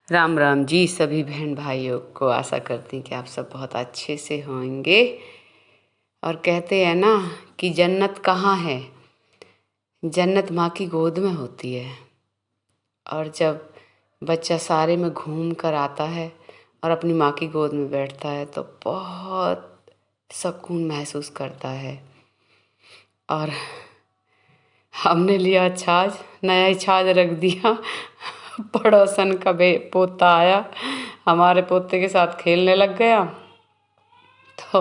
राम राम जी सभी बहन भाइयों को। आशा करती हैं कि आप सब बहुत अच्छे से होंगे। और कहते हैं ना कि जन्नत कहाँ है, जन्नत माँ की गोद में होती है। और जब बच्चा सारे में घूम कर आता है और अपनी माँ की गोद में बैठता है तो बहुत सुकून महसूस करता है। और हमने लिया छाछ, नया ही छाछ रख दिया। पड़ोसन का पोता आया, हमारे पोते के साथ खेलने लग गया तो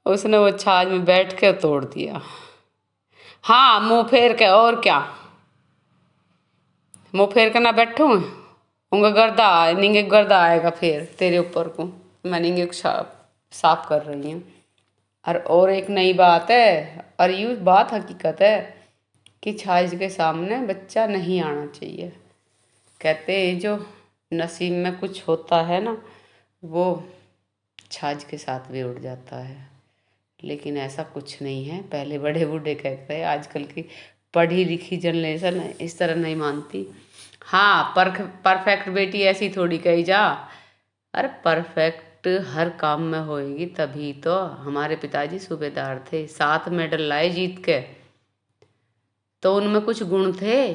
उसने वो छाछ में बैठ के तोड़ दिया। हाँ, मुंह फेर के, और क्या, मुंह फेर के ना बैठूं, उनका गर्दा नींगे गर्दा आएगा फिर तेरे ऊपर को। मैं नींगे साफ कर रही हूँ। और एक नई बात है, और ये बात हकीकत है कि छाछ के सामने बच्चा नहीं आना चाहिए। कहते हैं जो नसीब में कुछ होता है ना, वो छाछ के साथ भी उड़ जाता है। लेकिन ऐसा कुछ नहीं है। पहले बड़े बूढ़े कहते हैं, आजकल की पढ़ी लिखी जनरेशन इस तरह नहीं मानती। हाँ, परफेक्ट बेटी ऐसी थोड़ी कही जा। अरे परफेक्ट हर काम में होएगी तभी तो। हमारे पिताजी सूबेदार थे, 7 मेडल लाए जीत के, तो उनमें कुछ गुण थे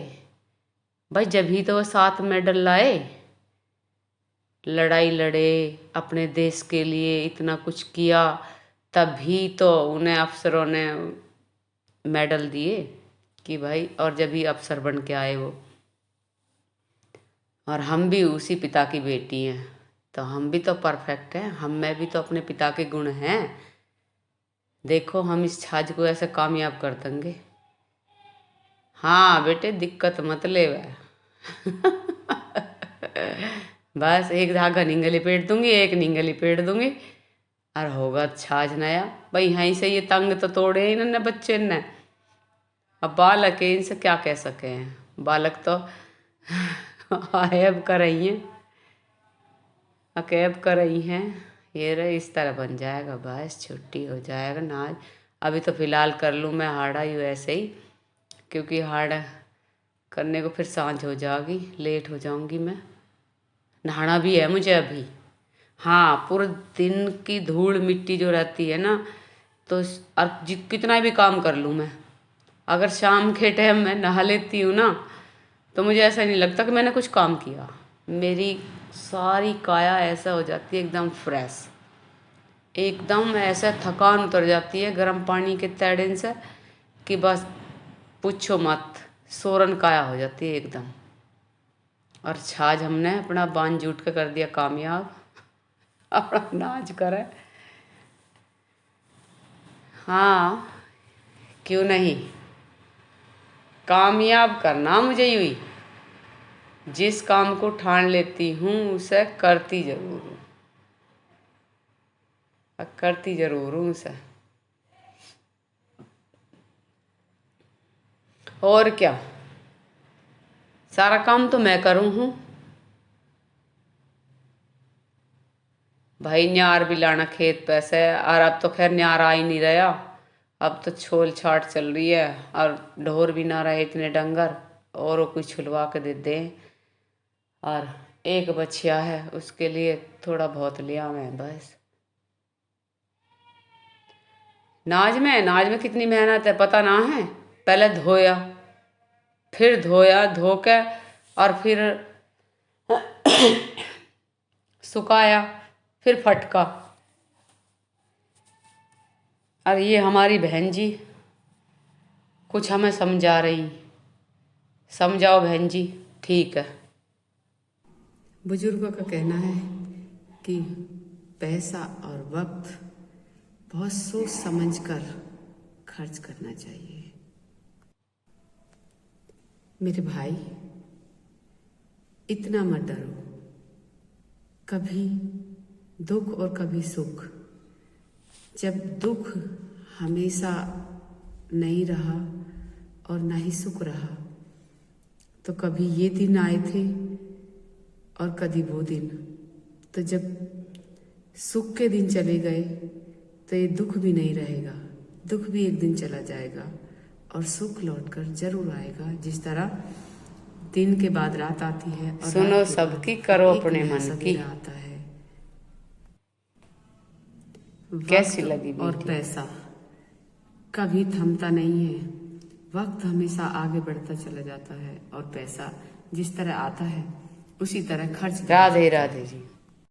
भाई, जब ही तो वो 7 मेडल लाए। लड़ाई लड़े, अपने देश के लिए इतना कुछ किया, तभी तो उन्हें अफसरों ने मेडल दिए कि भाई, और जब ही अफसर बन के आए वो। और हम भी उसी पिता की बेटी हैं, तो हम भी तो परफेक्ट हैं, हम में भी तो अपने पिता के गुण हैं। देखो हम इस छाछ को ऐसे कामयाब कर देंगे। हाँ बेटे, दिक्कत मत ले वह। बस एक धागा नींगे लिपेट दूंगी, एक नींगे लिपेट दूंगी और होगा छाछ नया। भाई यहीं से ये तंग तो तोड़े इन्होंने बच्चे ने। अब बालक है, इनसे क्या कह सके हैं, बालक तो आयब कर रही हैं, अकैब कर रही हैं। ये रहे, इस तरह बन जाएगा, बस छुट्टी हो जाएगा नाज। अभी तो फ़िलहाल कर लूँ मैं हाड़ा ही वैसे ही, क्योंकि हाड़ा करने को फिर सांझ हो जाएगी, लेट हो जाऊंगी मैं। नहाना भी है मुझे अभी। हाँ, पूरे दिन की धूल मिट्टी जो रहती है ना, तो और कितना भी काम कर लूँ मैं, अगर शाम के टाइम में नहा लेती हूँ ना, तो मुझे ऐसा नहीं लगता कि मैंने कुछ काम किया। मेरी सारी काया ऐसा हो जाती है एकदम फ्रेश, एकदम ऐसा थकान उतर जाती है गर्म पानी के तैड़न से कि बस पूछो मत, सोरन काया हो जाती है एकदम। और छाछ हमने अपना बांध जूट के कर दिया कामयाब। अपना नाच करे। हाँ, क्यों नहीं, कामयाब करना मुझे यूँ। जिस काम को ठान लेती हूँ उसे करती जरूर हूँ, करती जरूर हूँ उसे। और क्या, सारा काम तो मैं करूँ हूँ भाई। न्यार भी लाना खेत पे से, और अब तो खैर न्यार आ ही नहीं रहा, अब तो छोल छाट चल रही है। और ढोर भी ना रहे इतने डंगर, और वो कुछ छुलवा के दे दें। और एक बछिया है, उसके लिए थोड़ा बहुत लिया मैं बस। नाज में कितनी मेहनत है पता ना है। पहले धोया, फिर धोया, धो के और फिर सुखाया, फिर फटका। और ये हमारी बहन जी कुछ हमें समझा रही। समझाओ बहन जी। ठीक है। बुजुर्गों का कहना है कि पैसा और वक्त बहुत सोच समझ कर खर्च करना चाहिए। मेरे भाई, इतना मत डरो, कभी दुख और कभी सुख। जब दुख हमेशा नहीं रहा और ना ही सुख रहा, तो कभी ये दिन आए थे और कभी वो दिन। तो जब सुख के दिन चले गए तो ये दुख भी नहीं रहेगा, दुख भी एक दिन चला जाएगा और सुख लौटकर जरूर आएगा। जिस तरह दिन के बाद रात आती है और सुनो रात के सबकी, बाद करो एक अपने नया मन की। सवेरा आता है। कैसी वक्त लगी और वीडियो? पैसा कभी थमता नहीं है। वक्त हमेशा आगे बढ़ता चला जाता है और पैसा जिस तरह आता है उसी तरह खर्च राधे राधे जी।